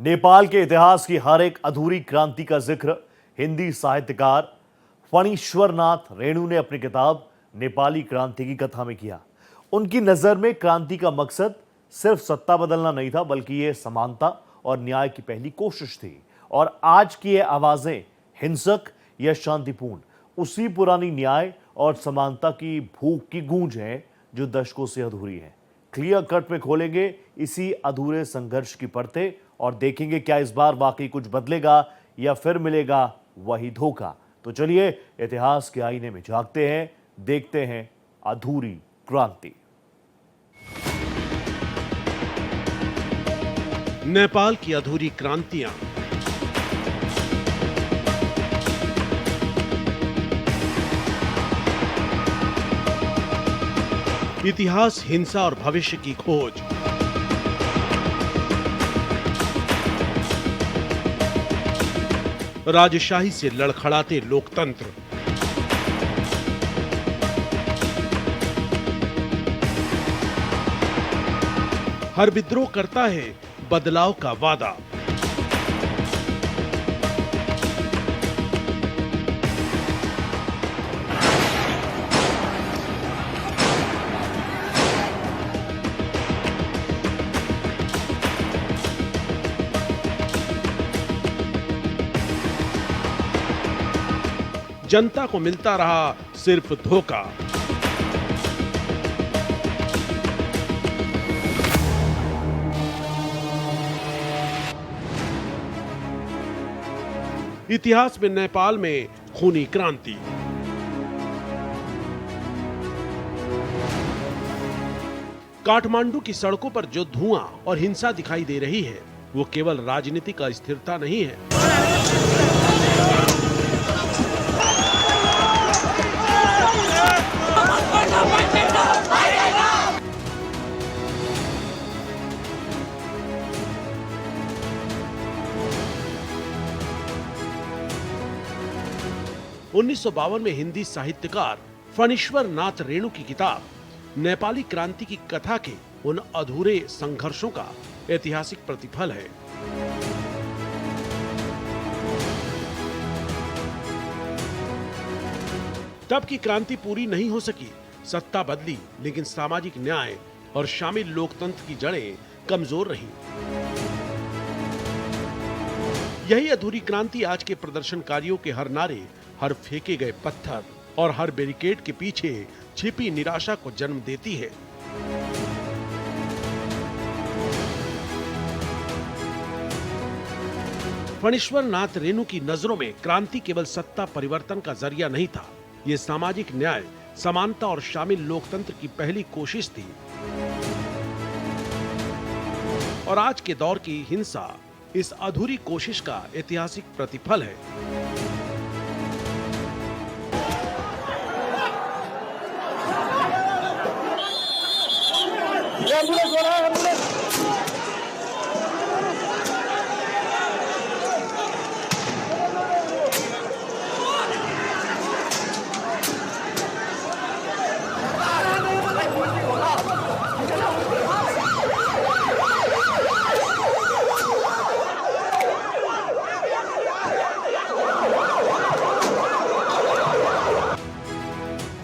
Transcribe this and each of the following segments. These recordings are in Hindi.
नेपाल के इतिहास की हर एक अधूरी क्रांति का जिक्र हिंदी साहित्यकार फणीश्वरनाथ रेणु ने अपनी किताब नेपाली क्रांति की कथा में किया। उनकी नजर में क्रांति का मकसद सिर्फ सत्ता बदलना नहीं था, बल्कि ये समानता और न्याय की पहली कोशिश थी। और आज की ये आवाजें, हिंसक या शांतिपूर्ण, उसी पुरानी न्याय और समानता की भूख की गूंज है जो दशकों से अधूरी है। क्लियर कट में खोलेंगे इसी अधूरे संघर्ष की परतें और देखेंगे क्या इस बार वाकई कुछ बदलेगा या फिर मिलेगा वही धोखा। तो चलिए इतिहास के आईने में झांकते हैं, देखते हैं अधूरी क्रांति। नेपाल की अधूरी क्रांतियां। इतिहास, हिंसा और भविष्य की खोज। राजशाही से लड़खड़ाते लोकतंत्र। हर विद्रोह करता है बदलाव का वादा। जनता को मिलता रहा सिर्फ धोखा। इतिहास में नेपाल में खूनी क्रांति। काठमांडू की सड़कों पर जो धुआं और हिंसा दिखाई दे रही है, वो केवल राजनीतिक अस्थिरता नहीं है। 1952 में हिंदी साहित्यकार फणीश्वरनाथ रेणु की किताब नेपाली क्रांति की कथा के उन अधूरे संघर्षों का ऐतिहासिक प्रतिफल है। तब की क्रांति पूरी नहीं हो सकी, सत्ता बदली, लेकिन सामाजिक न्याय और शामिल लोकतंत्र की जड़ें कमजोर रहीं। यही अधूरी क्रांति आज के प्रदर्शनकारियों के हर नारे, हर फेंके गए पत्थर और हर बैरिकेड के पीछे छिपी निराशा को जन्म देती है। फणीश्वरनाथ रेणु की नजरों में क्रांति केवल सत्ता परिवर्तन का जरिया नहीं था, ये सामाजिक न्याय, समानता और शामिल लोकतंत्र की पहली कोशिश थी। और आज के दौर की हिंसा इस अधूरी कोशिश का ऐतिहासिक प्रतिफल है।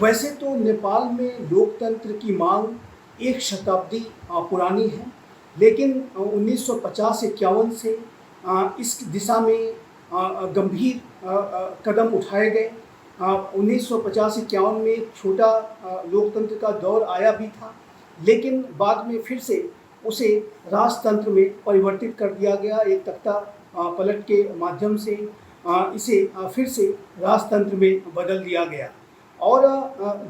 वैसे तो नेपाल में लोकतंत्र की मांग एक शताब्दी पुरानी है, लेकिन 1950-51 से इस दिशा में गंभीर कदम उठाए गए। 1950-51 में एक छोटा लोकतंत्र का दौर आया भी था, लेकिन बाद में फिर से उसे राजतंत्र में परिवर्तित कर दिया गया। एक तख्ता पलट के माध्यम से इसे फिर से राजतंत्र में बदल दिया गया। और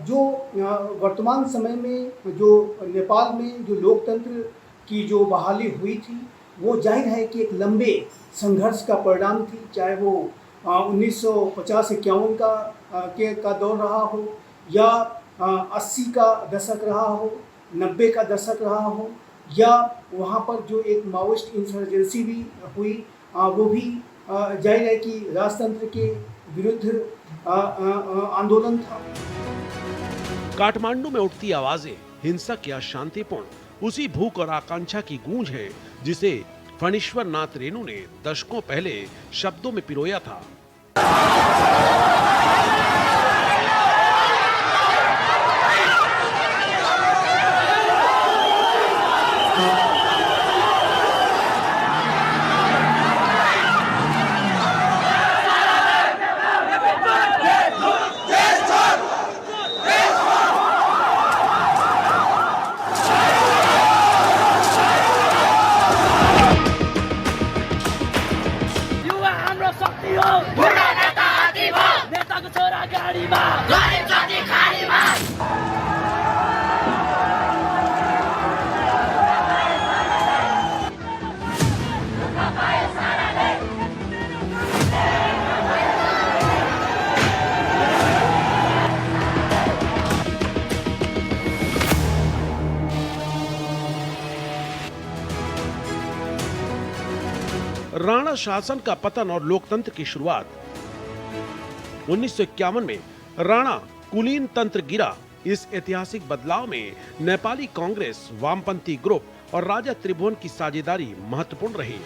जो वर्तमान समय में जो नेपाल में जो लोकतंत्र की जो बहाली हुई थी, वो जाहिर है कि एक लंबे संघर्ष का परिणाम थी, चाहे वो 1950-51 का दौर रहा हो या 80 का दशक रहा हो, 90 का दशक रहा हो, या वहाँ पर जो एक माओइस्ट इंसर्जेंसी भी हुई, वो भी जाहिर है कि राजतंत्र के विरुद्ध आंदोलन था। काठमांडू में उठती आवाजें हिंसक या शांतिपूर्ण उसी भूख और आकांक्षा की गूंज है जिसे फणीश्वर नाथ रेणु ने दशकों पहले शब्दों में पिरोया था। युवा हाम्रो शक्ति हो, बुढा नेता हात्ती हो, नेताको छोरा गाडीमा, गरिब जाति खाडीमा। राणा शासन का पतन और लोकतंत्र की शुरुआत। 1951 में राणा कुलीन तंत्र गिरा। इस ऐतिहासिक बदलाव में नेपाली कांग्रेस, वामपंथी ग्रुप और राजा त्रिभुवन की साझेदारी महत्वपूर्ण रही।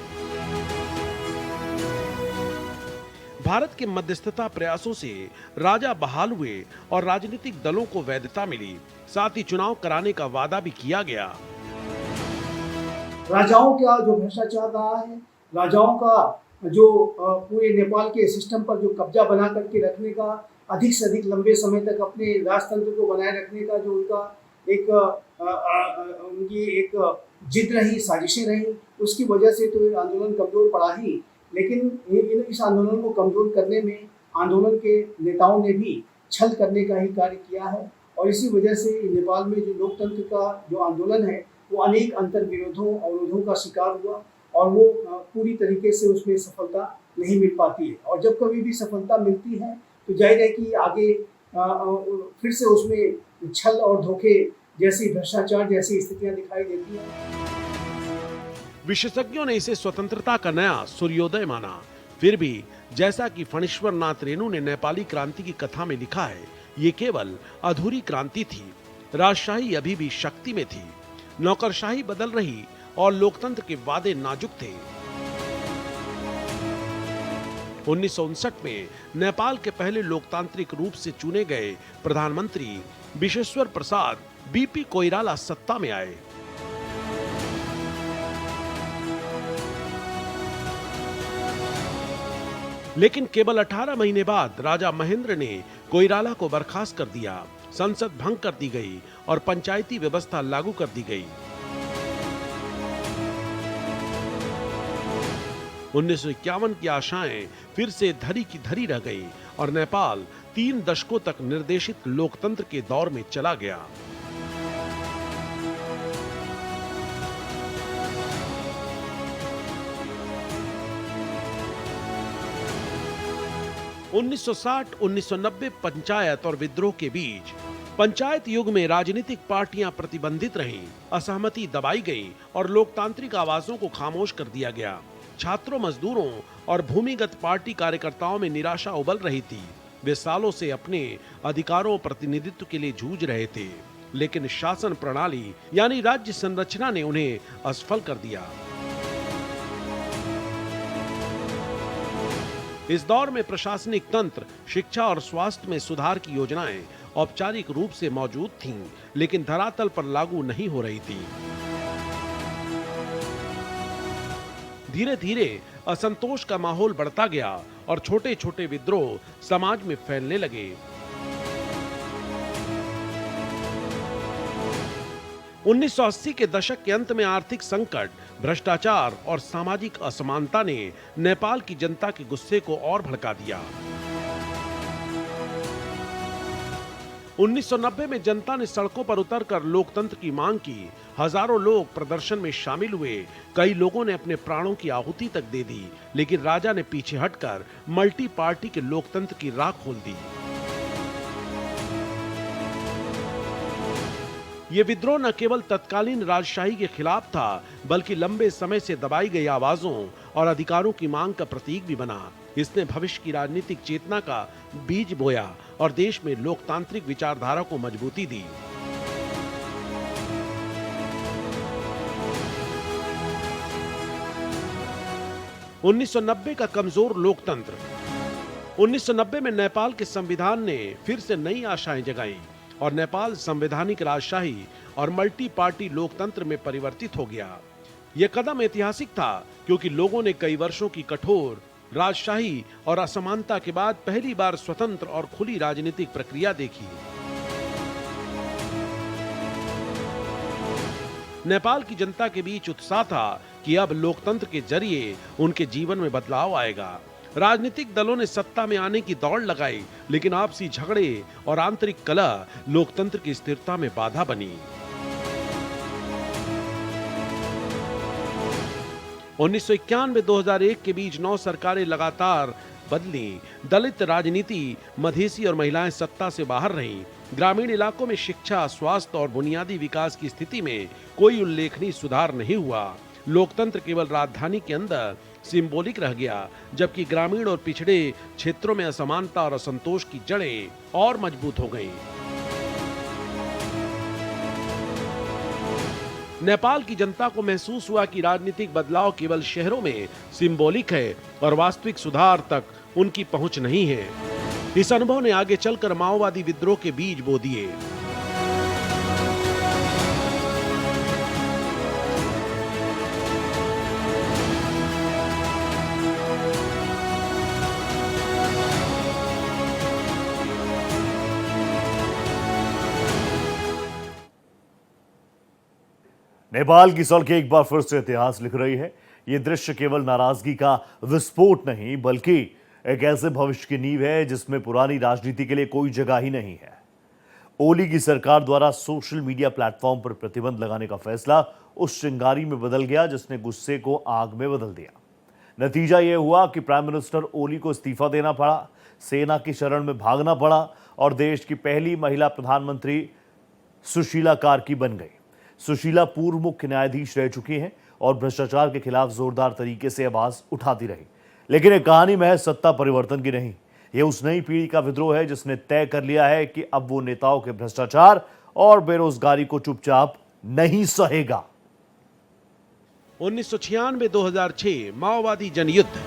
भारत के मध्यस्थता प्रयासों से राजा बहाल हुए और राजनीतिक दलों को वैधता मिली। साथ ही चुनाव कराने का वादा भी किया गया। राजाओं का जो भ्रष्टाचार रहा है, राजाओं का जो पूरे नेपाल के सिस्टम पर जो कब्जा बना करके रखने का, अधिक से अधिक लंबे समय तक अपने राजतंत्र को बनाए रखने का जो उनका उनकी एक जिद रही, साजिशें रही, उसकी वजह से तो आंदोलन कमजोर पड़ा ही। लेकिन इस आंदोलन को कमजोर करने में आंदोलन के नेताओं ने भी छल करने का ही कार्य किया है और इसी वजह से नेपाल में जो लोकतंत्र का जो आंदोलन है वो अनेक अंतर्विरोधों, अवरोधों का शिकार हुआ और वो पूरी तरीके से उसमें सफलता नहीं मिल पाती है। और जब कभी भी सफलता मिलती है तो जाहिर है कि आगे फिर से उसमें छल और धोखे जैसी, भ्रष्टाचार जैसी स्थितियां दिखाई देती हैं। विशेषज्ञों ने इसे स्वतंत्रता का नया सूर्योदय माना। फिर भी जैसा कि फणीश्वर नाथ रेणु ने नेपाली क्रांति की कथा में लिखा है, ये केवल अधूरी क्रांति थी। राजशाही अभी भी शक्ति में थी, नौकरशाही बदल रही और लोकतंत्र के वादे नाजुक थे। 1959 में नेपाल के पहले लोकतांत्रिक रूप से चुने गए प्रधानमंत्री विश्वेश्वर प्रसाद बीपी कोइराला सत्ता में आए। लेकिन केवल 18 महीने बाद राजा महेंद्र ने कोइराला को बर्खास्त कर दिया, संसद भंग कर दी गई और पंचायती व्यवस्था लागू कर दी गई। 1951 की आशाएं फिर से धरी की धरी रह गई और नेपाल 3 दशकों तक निर्देशित लोकतंत्र के दौर में चला गया। उन्नीस 1960-1990 पंचायत और विद्रोह के बीच पंचायत युग में राजनीतिक पार्टियां प्रतिबंधित रहीं, असहमति दबाई गई और लोकतांत्रिक आवाजों को खामोश कर दिया गया। छात्रों, मजदूरों और भूमिगत पार्टी कार्यकर्ताओं में निराशा उबल रही थी। वे सालों से अपने अधिकारों और प्रतिनिधित्व के लिए जूझ रहे थे, लेकिन शासन प्रणाली यानी राज्य संरचना ने उन्हें असफल कर दिया। इस दौर में प्रशासनिक तंत्र, शिक्षा और स्वास्थ्य में सुधार की योजनाएं औपचारिक रूप से मौजूद थीं, लेकिन धरातल पर लागू नहीं हो रही थी। धीरे धीरे असंतोष का माहौल बढ़ता गया और छोटे छोटे विद्रोह समाज में फैलने लगे। 1980 के दशक के अंत में आर्थिक संकट, भ्रष्टाचार और सामाजिक असमानता ने नेपाल की जनता के गुस्से को और भड़का दिया। 1990 में जनता ने सड़कों पर उतरकर लोकतंत्र की मांग की। हजारों लोग प्रदर्शन में शामिल हुए। कई लोगों ने अपने प्राणों की आहुति तक दे दी, लेकिन राजा ने पीछे हटकर मल्टी पार्टी के लोकतंत्र की राह खोल दी। ये विद्रोह न केवल तत्कालीन राजशाही के खिलाफ था, बल्कि लंबे समय से दबाई गई आवाजों और अधिकारों की मांग का प्रतीक भी बना। इसने भविष्य की राजनीतिक चेतना का बीज बोया और देश में लोकतांत्रिक विचारधारा को मजबूती दी। 1990 का कमजोर लोकतंत्र। 1990 में नेपाल के संविधान ने फिर से नई आशाएं जगाई और नेपाल संवैधानिक राजशाही और मल्टी पार्टी लोकतंत्र में परिवर्तित हो गया। यह कदम ऐतिहासिक था क्योंकि लोगों ने कई वर्षों की कठोर राजशाही और असमानता के बाद पहली बार स्वतंत्र और खुली राजनीतिक प्रक्रिया देखी। नेपाल की जनता के बीच उत्साह था कि अब लोकतंत्र के जरिए उनके जीवन में बदलाव आएगा। राजनीतिक दलों ने सत्ता में आने की दौड़ लगाई, लेकिन आपसी झगड़े और आंतरिक कलह लोकतंत्र की स्थिरता में बाधा बनी। 1991-2001 के बीच 9 सरकारें लगातार बदली। दलित राजनीति, मधेसी और महिलाएं सत्ता से बाहर रहीं। ग्रामीण इलाकों में शिक्षा, स्वास्थ्य और बुनियादी विकास की स्थिति में कोई उल्लेखनीय सुधार नहीं हुआ। लोकतंत्र केवल राजधानी के अंदर सिंबॉलिक रह गया, जबकि ग्रामीण और पिछड़े क्षेत्रों में असमानता और असंतोष की जड़ें और मजबूत हो गईं। नेपाल की जनता को महसूस हुआ कि राजनीतिक बदलाव केवल शहरों में सिंबॉलिक है और वास्तविक सुधार तक उनकी पहुंच नहीं है। इस अनुभव ने आगे चलकर माओवादी विद्रोह के बीज बो दिए। नेपाल की सड़कें एक बार फिर से इतिहास लिख रही है। ये दृश्य केवल नाराजगी का विस्फोट नहीं, बल्कि एक ऐसे भविष्य की नींव है जिसमें पुरानी राजनीति के लिए कोई जगह ही नहीं है। ओली की सरकार द्वारा सोशल मीडिया प्लेटफॉर्म पर प्रतिबंध लगाने का फैसला उस चिंगारी में बदल गया जिसने गुस्से को आग में बदल दिया। नतीजा यह हुआ कि प्राइम मिनिस्टर ओली को इस्तीफा देना पड़ा, सेना की शरण में भागना पड़ा और देश की पहली महिला प्रधानमंत्री सुशीला कार्की बन गई। सुशीला पूर्व मुख्य न्यायाधीश रह चुकी हैं और भ्रष्टाचार के खिलाफ जोरदार तरीके से आवाज उठाती रही। लेकिन एक कहानी महज सत्ता परिवर्तन की नहीं, यह उस नई पीढ़ी का विद्रोह है जिसने तय कर लिया है कि अब वो नेताओं के भ्रष्टाचार और बेरोजगारी को चुपचाप नहीं सहेगा। 1996-2006 माओवादी जनयुद्ध।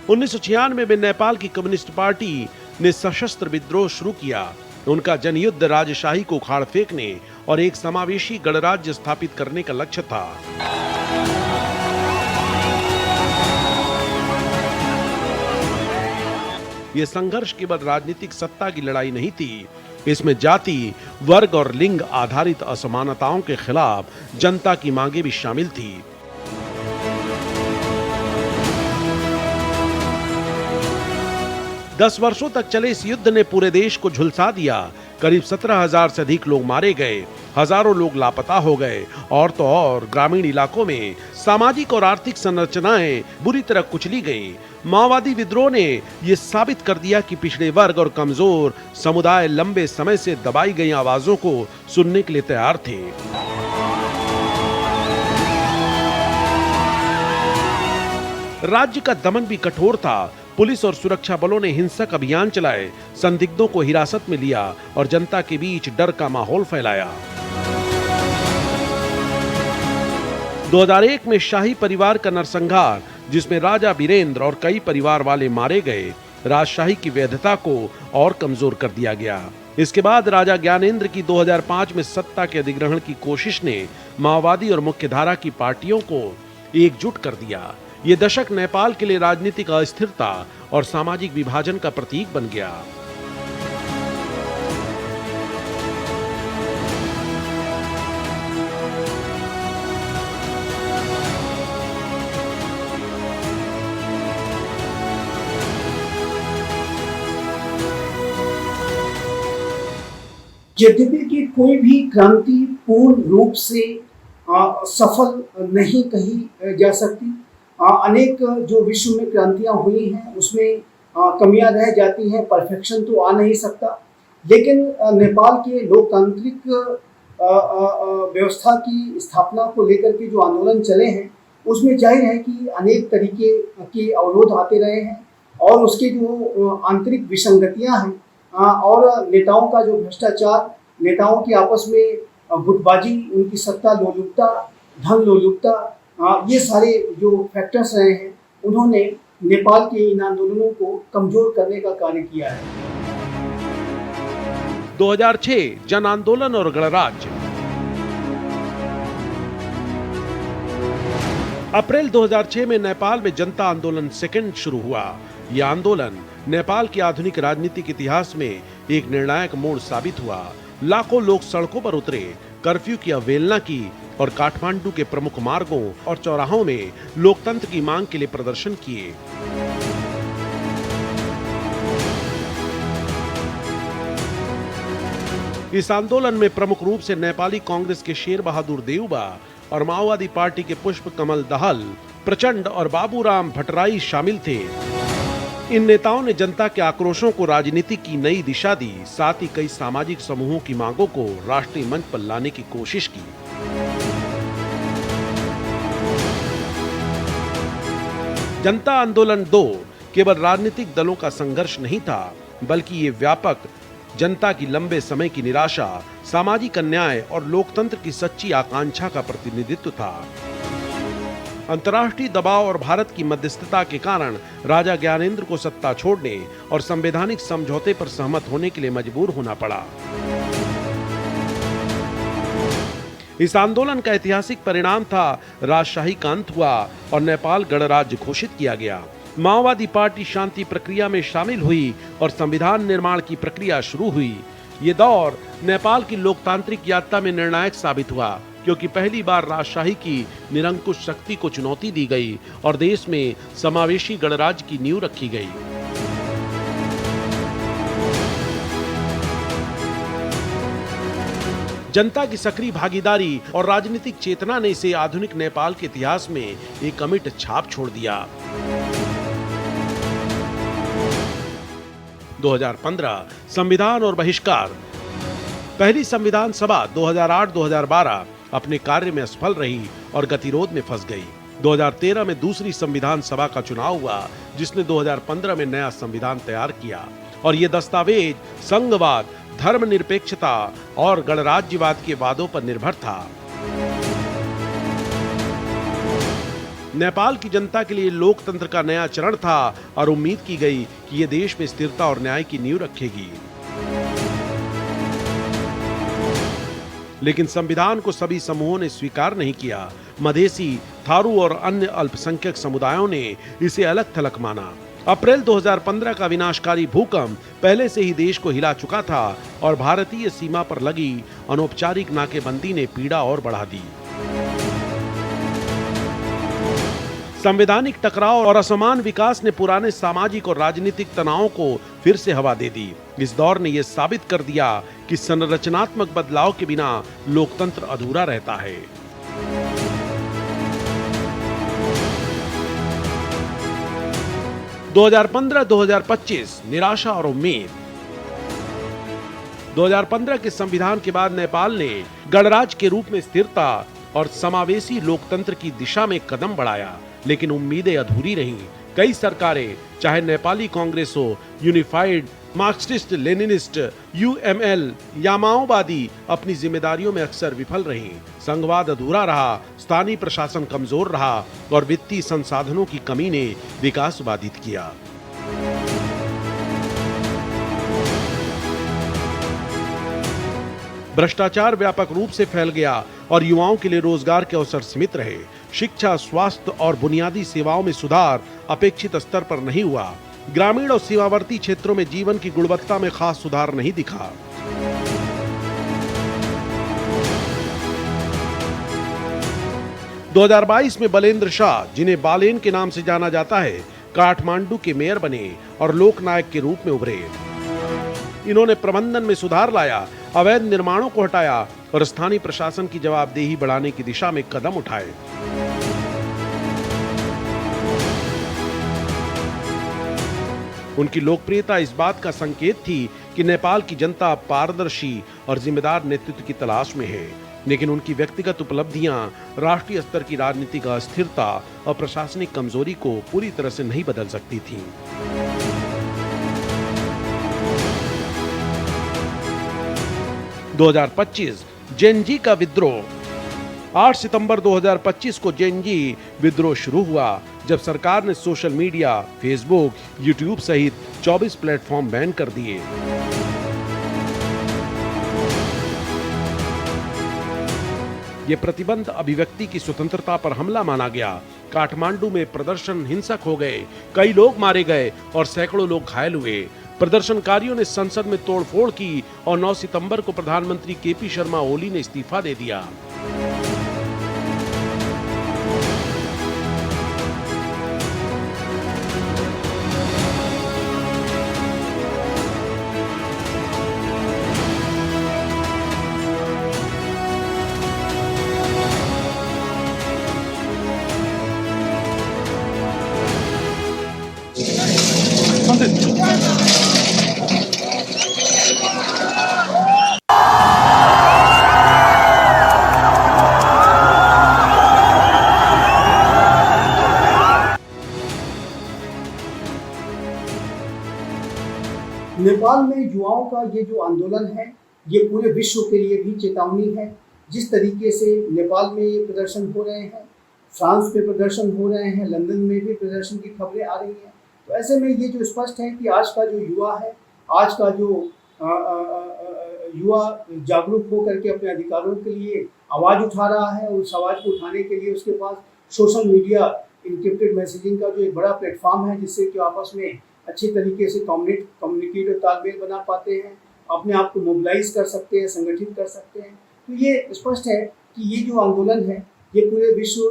1996 में नेपाल की कम्युनिस्ट पार्टी ने सशस्त्र विद्रोह शुरू किया। उनका जनयुद्ध राजशाही को उखाड़ फेंकने और एक समावेशी गणराज्य स्थापित करने का लक्ष्य था। यह संघर्ष केवल राजनीतिक सत्ता की लड़ाई नहीं थी, इसमें जाति, वर्ग और लिंग आधारित असमानताओं के खिलाफ जनता की मांगें भी शामिल थी। दस वर्षों तक चले इस युद्ध ने पूरे देश को झुलसा दिया। करीब 17,000 से अधिक लोग मारे गए, हजारों लोग लापता हो गए और तो और ग्रामीण इलाकों में सामाजिक और आर्थिक संरचनाएं बुरी तरह कुचली गईं। माओवादी विद्रोह ने यह साबित कर दिया कि पिछड़े वर्ग और कमजोर समुदाय लंबे समय से दबाई गई आवाजों को सुनने के लिए तैयार थे। राज्य का दमन भी कठोर था। पुलिस और सुरक्षा बलों ने हिंसक अभियान चलाए, संदिग्धों को हिरासत में लिया और जनता के बीच डर का माहौल फैलाया। 2001 में शाही परिवार का नरसंहार, जिसमें राजा वीरेंद्र और कई परिवार वाले मारे गए, राजशाही की वैधता को और कमजोर कर दिया गया। इसके बाद राजा ज्ञानेंद्र की 2005 में सत्ता के अधिग्रहण की कोशिश ने माओवादी और मुख्यधारा की पार्टियों को एकजुट कर दिया। ये दशक नेपाल के लिए राजनीतिक अस्थिरता और सामाजिक विभाजन का प्रतीक बन गया। यद्यपि कि कोई भी क्रांति पूर्ण रूप से सफल नहीं कही जा सकती। अनेक जो विश्व में क्रांतियां हुई हैं उसमें कमियां रह जाती हैं, परफेक्शन तो आ नहीं सकता। लेकिन नेपाल के लोकतांत्रिक व्यवस्था की स्थापना को लेकर के जो आंदोलन चले हैं उसमें जाहिर है कि अनेक तरीके के अवरोध आते रहे हैं और उसके जो आंतरिक विसंगतियां हैं और नेताओं का जो भ्रष्टाचार, नेताओं की आपस में गुटबाजी, उनकी सत्ता लोलुपता, धन लोलुपता, ये सारे जो फैक्टर्स रहे हैं उन्होंने नेपाल के इन आंदोलनों को कमजोर करने का कार्य किया है। 2006 जन आंदोलन और गणराज्य। अप्रैल 2006 में नेपाल में जनता आंदोलन सेकंड शुरू हुआ। यह आंदोलन नेपाल के आधुनिक राजनीतिक इतिहास में एक निर्णायक मोड़ साबित हुआ। लाखों लोग सड़कों पर उतरे, कर्फ्यू की अवहेलना की और काठमांडू के प्रमुख मार्गों और चौराहों में लोकतंत्र की मांग के लिए प्रदर्शन किए। इस आंदोलन में प्रमुख रूप से नेपाली कांग्रेस के शेर बहादुर देउबा और माओवादी पार्टी के पुष्प कमल दहल, प्रचंड और बाबूराम भट्टराई शामिल थे। इन नेताओं ने जनता के आक्रोशों को राजनीति की नई दिशा दी, साथ ही कई सामाजिक समूहों की मांगों को राष्ट्रीय मंच पर लाने की कोशिश की। जनता आंदोलन 2 केवल राजनीतिक दलों का संघर्ष नहीं था, बल्कि ये व्यापक जनता की लंबे समय की निराशा, सामाजिक अन्याय और लोकतंत्र की सच्ची आकांक्षा का प्रतिनिधित्व था। अंतर्राष्ट्रीय दबाव और भारत की मध्यस्थता के कारण राजा ज्ञानेंद्र को सत्ता छोड़ने और संवैधानिक समझौते पर सहमत होने के लिए मजबूर होना पड़ा। इस आंदोलन का ऐतिहासिक परिणाम था राजशाही का अंत हुआ और नेपाल गणराज्य घोषित किया गया। माओवादी पार्टी शांति प्रक्रिया में शामिल हुई और संविधान निर्माण की प्रक्रिया शुरू हुई। ये दौर नेपाल की लोकतांत्रिक यात्रा में निर्णायक साबित हुआ, क्योंकि पहली बार राजशाही की निरंकुश शक्ति को चुनौती दी गई और देश में समावेशी गणराज्य की नींव रखी गई। जनता की सक्रिय भागीदारी और राजनीतिक चेतना ने इसे आधुनिक नेपाल के इतिहास में एक अमिट छाप छोड़ दिया। 2015 संविधान और बहिष्कार। पहली संविधान सभा 2008-2012 अपने कार्य में असफल रही और गतिरोध में फंस गई। 2013 में दूसरी संविधान सभा का चुनाव हुआ, जिसने 2015 में नया संविधान तैयार किया और ये दस्तावेज संघवाद, धर्मनिरपेक्षता और गणराज्यवाद के वादों पर निर्भर था। नेपाल की जनता के लिए लोकतंत्र का नया चरण था और उम्मीद की गई कि ये देश में स्थिरता और न्याय की नींव रखेगी। लेकिन संविधान को सभी समूहों ने स्वीकार नहीं किया। मधेसी, थारू और अन्य अल्पसंख्यक समुदायों ने इसे अलग थलग माना। अप्रैल 2015 का विनाशकारी भूकंप पहले से ही देश को हिला चुका था और भारतीय सीमा पर लगी अनौपचारिक नाकेबंदी ने पीड़ा और बढ़ा दी। संवैधानिक टकराव और असमान विकास ने पुराने सामाजिक और राजनीतिक तनावों को फिर से हवा दे दी। इस दौर ने यह साबित कर दिया कि संरचनात्मक बदलाव के बिना लोकतंत्र अधूरा रहता है। – 2015-2025 निराशा और उम्मीद। 2015 के संविधान के बाद नेपाल ने गणराज्य के रूप में स्थिरता और समावेशी लोकतंत्र की दिशा में कदम बढ़ाया, लेकिन उम्मीदें अधूरी रहीं। कई सरकारें, चाहे नेपाली कांग्रेस हो, यूनिफाइड मार्क्सिस्ट लेनिनिस्ट, यूएमएल या माओवादी, अपनी जिम्मेदारियों में अक्सर विफल रहीं। संघवाद अधूरा रहा, स्थानीय प्रशासन कमजोर रहा और वित्तीय संसाधनों की कमी ने विकास बाधित किया। भ्रष्टाचार व्यापक रूप से फैल गया और युवाओं के लिए रोजगार के अवसर सीमित रहे। शिक्षा, स्वास्थ्य और बुनियादी सेवाओं में सुधार अपेक्षित स्तर पर नहीं हुआ। ग्रामीण और सीमावर्ती क्षेत्रों में जीवन की गुणवत्ता में खास सुधार नहीं दिखा। – 2022 में बलेंद्र शाह, जिन्हें बालेन के नाम से जाना जाता है, काठमांडू के मेयर बने और लोकनायक के रूप में उभरे। इन्होंने प्रबंधन में सुधार लाया, अवैध निर्माणों को हटाया और स्थानीय प्रशासन की जवाबदेही बढ़ाने की दिशा में कदम उठाए। उनकी लोकप्रियता इस बात का संकेत थी कि नेपाल की जनता पारदर्शी और जिम्मेदार नेतृत्व की तलाश में है। लेकिन उनकी व्यक्तिगत उपलब्धियां राष्ट्रीय स्तर की राजनीतिक अस्थिरता और प्रशासनिक कमजोरी को पूरी तरह से नहीं बदल सकती थीं। – 2025 जेन जी का विद्रोह। 8 सितंबर 2025 को जेएनजी विद्रोह शुरू हुआ, जब सरकार ने सोशल मीडिया, फेसबुक, यूट्यूब सहित 24 प्लेटफॉर्म बैन कर दिए। ये प्रतिबंध अभिव्यक्ति की स्वतंत्रता पर हमला माना गया। काठमांडू में प्रदर्शन हिंसक हो गए, कई लोग मारे गए और सैकड़ों लोग घायल हुए। प्रदर्शनकारियों ने संसद में तोड़फोड़ की और 9 सितंबर को प्रधानमंत्री केपी शर्मा ओली ने इस्तीफा दे दिया। नेपाल में युवाओं का ये जो आंदोलन है, ये पूरे विश्व के लिए भी चेतावनी है। जिस तरीके से नेपाल में ये प्रदर्शन हो रहे हैं, फ्रांस में प्रदर्शन हो रहे हैं, लंदन में भी प्रदर्शन की खबरें आ रही हैं, तो ऐसे में ये जो स्पष्ट है कि आज का जो युवा है, आज का जो युवा जागरूक होकर के अपने अधिकारों के लिए आवाज़ उठा रहा है, और उस आवाज़ को उठाने के लिए उसके पास सोशल मीडिया, इनक्रिप्टेड मैसेजिंग का जो एक बड़ा प्लेटफॉर्म है, जिससे कि आपस में अच्छी तरीके से कम्युनिकेट और तालमेल बना पाते हैं, अपने आप को मोबिलाइज कर सकते हैं, संगठित कर सकते हैं। तो ये स्पष्ट है कि ये जो आंदोलन है, ये पूरे विश्व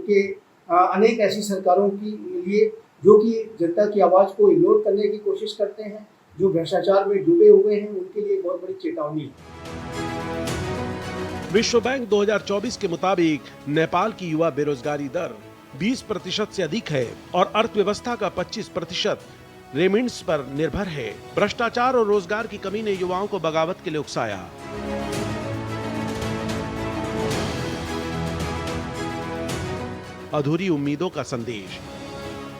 के अनेक ऐसी सरकारों के लिए जो कि जनता की आवाज़ को इग्नोर करने की कोशिश करते हैं, जो भ्रष्टाचार में डूबे हुए हैं, उनके लिए बहुत बड़ी चेतावनी है। विश्व बैंक 2024 के मुताबिक नेपाल की युवा बेरोजगारी दर 20% से अधिक है और अर्थव्यवस्था का 25% रेमिट्स पर निर्भर है। भ्रष्टाचार और रोजगार की कमी ने युवाओं को बगावत के लिए उकसाया। अधूरी उम्मीदों का संदेश।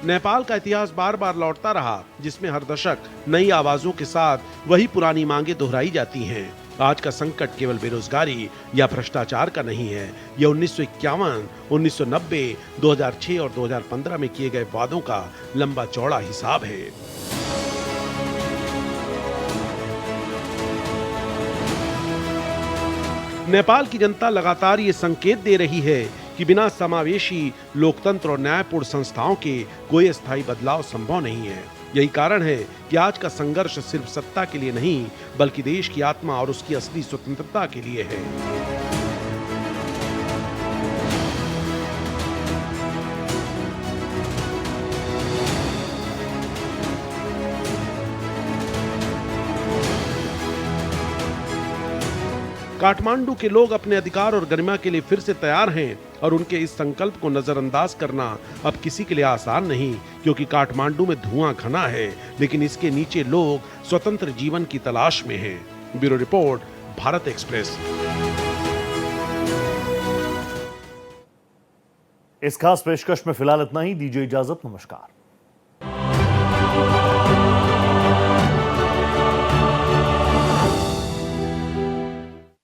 नेपाल का इतिहास बार बार लौटता रहा, जिसमें हर दशक नई आवाजों के साथ वही पुरानी मांगे दोहराई जाती हैं। आज का संकट केवल बेरोजगारी या भ्रष्टाचार का नहीं है, यह 1951, 1990, 2006 और 2015 में किए गए वादों का लंबा चौड़ा हिसाब है। नेपाल की जनता लगातार ये संकेत दे रही है कि बिना समावेशी लोकतंत्र और न्यायपूर्ण संस्थाओं के कोई स्थायी बदलाव संभव नहीं है। यही कारण है कि आज का संघर्ष सिर्फ सत्ता के लिए नहीं, बल्कि देश की आत्मा और उसकी असली स्वतंत्रता के लिए है। काठमांडू के लोग अपने अधिकार और गरिमा के लिए फिर से तैयार हैं और उनके इस संकल्प को नजरअंदाज करना अब किसी के लिए आसान नहीं, क्योंकि काठमांडू में धुआं घना है, लेकिन इसके नीचे लोग स्वतंत्र जीवन की तलाश में हैं। Bureau report, Bharat express. इस खास पेशकश में फिलहाल इतना ही। दीजिए इजाजत, नमस्कार।